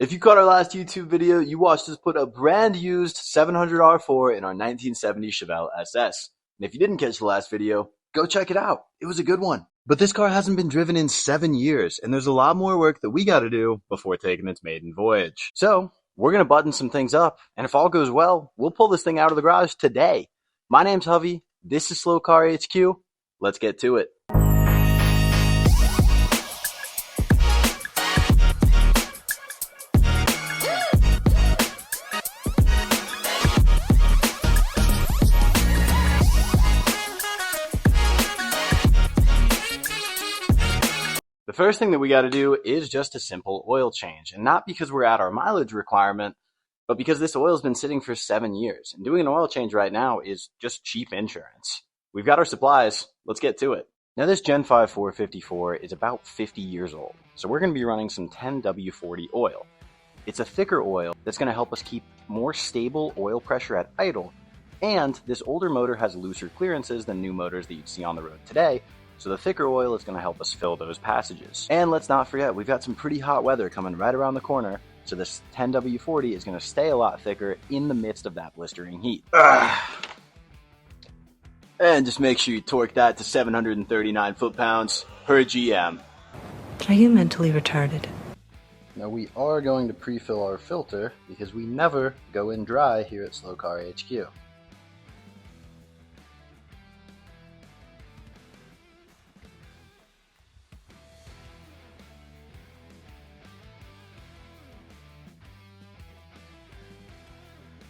If you caught our last YouTube video, you watched us put a brand used 700 R4 in our 1970 Chevelle SS. And if you didn't catch the last video, go check it out. It was a good one. But this car hasn't been driven in 7 years, and there's a lot more work that we gotta do before taking its maiden voyage. So, we're gonna button some things up, and if all goes well, we'll pull this thing out of the garage today. My name's Hovey, this is Slow Car HQ, let's get to it. The first thing that we got to do is just a simple oil change, and not because we're at our mileage requirement, but because this oil's been sitting for 7 years, and doing an oil change right now is just cheap insurance. We've got our supplies, let's get to it. Now this Gen 5 454 is about 50 years old, so we're going to be running some 10W40 oil. It's a thicker oil that's going to help us keep more stable oil pressure at idle, and this older motor has looser clearances than new motors that you'd see on the road today, so the thicker oil is going to help us fill those passages. And let's not forget, we've got some pretty hot weather coming right around the corner, so this 10W40 is going to stay a lot thicker in the midst of that blistering heat. And just make sure you torque that to 739 foot-pounds per GM. Are you mentally retarded? Now we are going to pre-fill our filter because we never go in dry here at Slow Car HQ.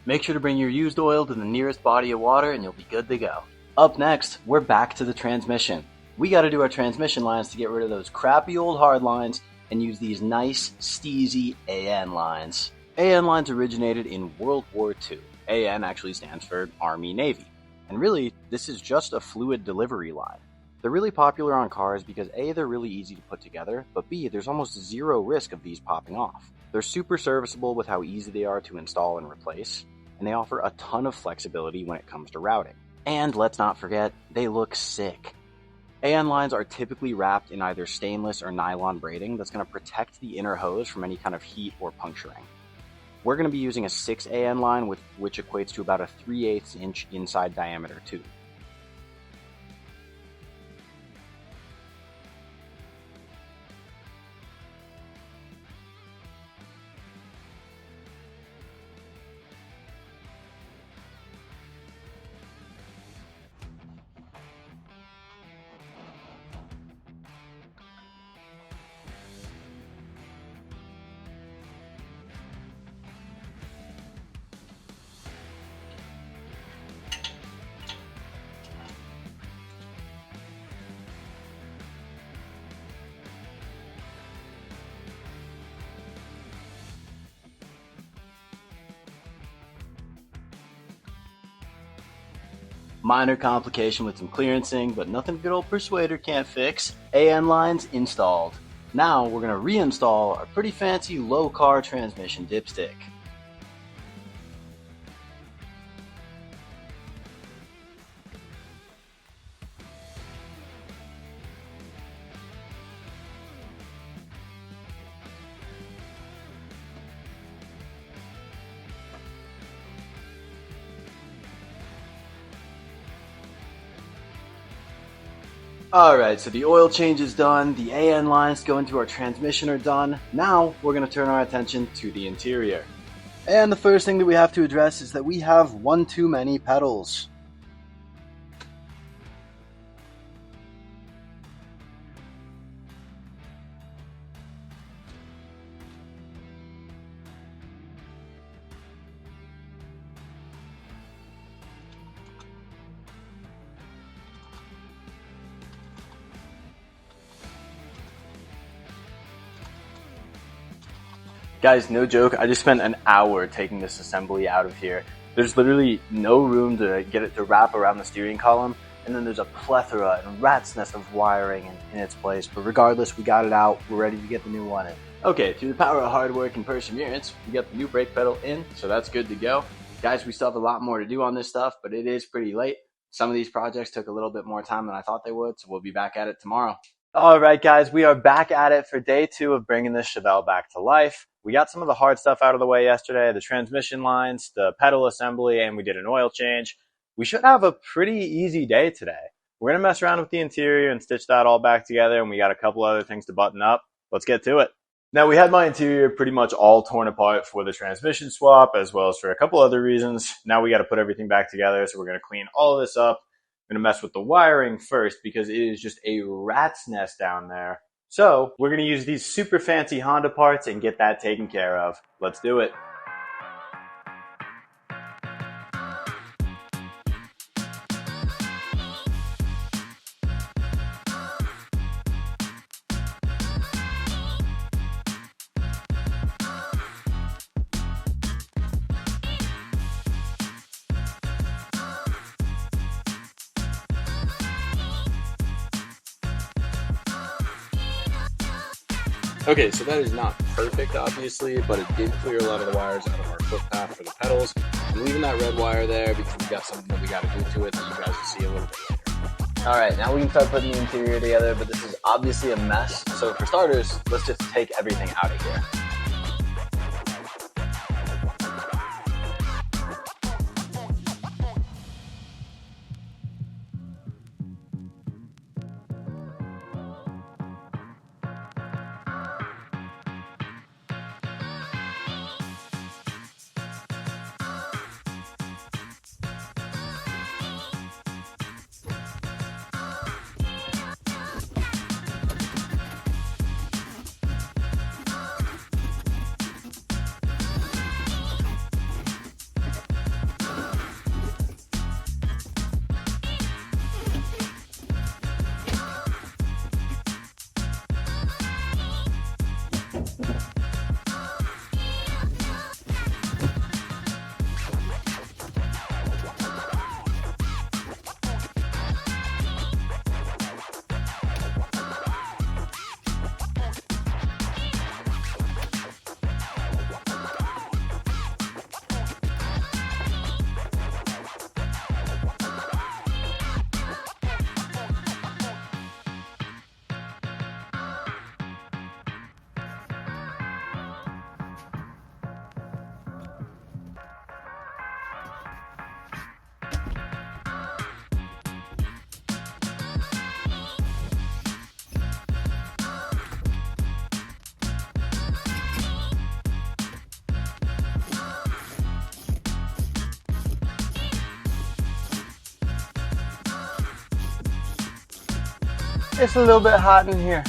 Make sure to bring your used oil to the nearest body of water and you'll be good to go. Up next, we're back to the transmission. We got to do our transmission lines to get rid of those crappy old hard lines and use these nice, steezy AN lines. AN lines originated in World War II. AN actually stands for Army Navy. And really, this is just a fluid delivery line. They're really popular on cars because A, they're really easy to put together, but B, there's almost zero risk of these popping off. They're super serviceable with how easy they are to install and replace, and they offer a ton of flexibility when it comes to routing. And let's not forget, they look sick. AN lines are typically wrapped in either stainless or nylon braiding that's going to protect the inner hose from any kind of heat or puncturing. We're going to be using a 6 AN line, which equates to about a 3/8 inch inside diameter tube. Minor complication with some clearancing, but nothing good old Persuader can't fix. AN lines installed. Now we're going to reinstall our pretty fancy low car transmission dipstick. Alright, so the oil change is done, the AN lines going to our transmission are done. Now we're going to turn our attention to the interior. And the first thing that we have to address is that we have one too many pedals. Guys, no joke, I just spent an hour taking this assembly out of here. There's literally no room to get it to wrap around the steering column, and then there's a plethora and rat's nest of wiring in its place. But regardless, we got it out, we're ready to get the new one in. Okay, through the power of hard work and perseverance, we got the new brake pedal in, so that's good to go. Guys, we still have a lot more to do on this stuff, but it is pretty late. Some of these projects took a little bit more time than I thought they would, so we'll be back at it tomorrow. All right, guys, we are back at it for day 2 of bringing this Chevelle back to life. We got some of the hard stuff out of the way yesterday, the transmission lines, the pedal assembly, and we did an oil change. We should have a pretty easy day today. We're going to mess around with the interior and stitch that all back together, and we got a couple other things to button up. Let's get to it. Now, we had my interior pretty much all torn apart for the transmission swap, as well as for a couple other reasons. Now we got to put everything back together, so we're going to clean all of this up. I'm going to mess with the wiring first because it is just a rat's nest down there. So we're going to use these super fancy Honda parts and get that taken care of. Let's do it. Okay, so that is not perfect, obviously, but it did clear a lot of the wires out of our footpath for the pedals. I'm leaving that red wire there because we got something that we got to do to it that you guys will see a little bit later. All right, now we can start putting the interior together, but this is obviously a mess. So for starters, let's just take everything out of here. It's a little bit hot in here.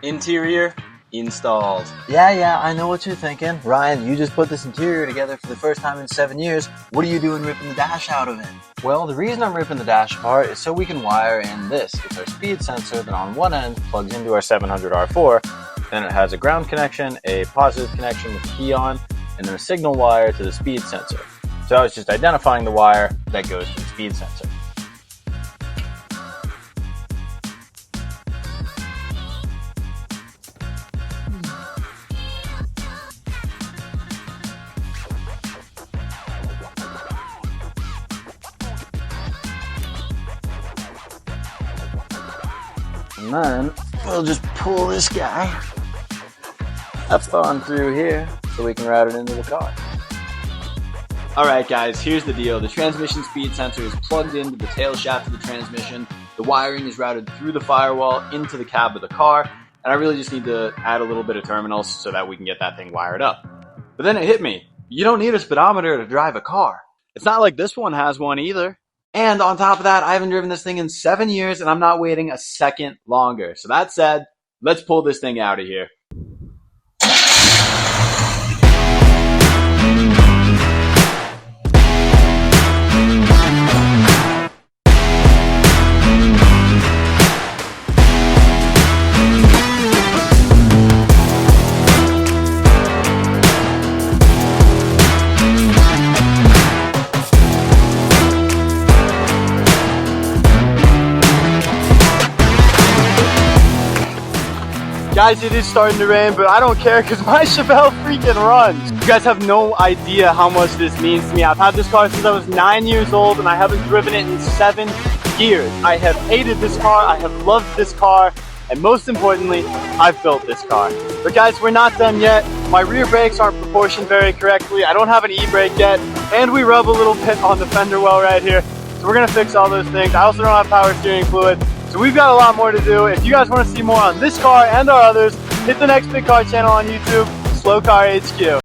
Interior installed. Yeah, I know what you're thinking. Ryan, you just put this interior together for the first time in 7 years. What are you doing ripping the dash out of it? Well, the reason I'm ripping the dash apart is so we can wire in this. It's our speed sensor that on one end plugs into our 700R4. Then it has a ground connection, a positive connection with the key on, and then a signal wire to the speed sensor. So I was just identifying the wire that goes to the speed sensor. And then we'll just pull this guy up on through here so we can route it into the car. Alright guys, here's the deal. The transmission speed sensor is plugged into the tail shaft of the transmission. The wiring is routed through the firewall into the cab of the car. And I really just need to add a little bit of terminals so that we can get that thing wired up. But then it hit me. You don't need a speedometer to drive a car. It's not like this one has one either. And on top of that, I haven't driven this thing in 7 years and I'm not waiting a second longer. So that said, let's pull this thing out of here. Guys, it is starting to rain, but I don't care because my Chevelle freaking runs. You guys have no idea how much this means to me. I've had this car since I was 9 years old and I haven't driven it in 7 years. I have hated this car, I have loved this car, and most importantly, I've built this car. But guys, we're not done yet. My rear brakes aren't proportioned very correctly. I don't have an e-brake yet, and we rub a little bit on the fender well right here. So we're gonna fix all those things. I also don't have power steering fluid. So we've got a lot more to do. If you guys want to see more on this car and our others, hit the Next Big Car channel on YouTube, Slow Car HQ.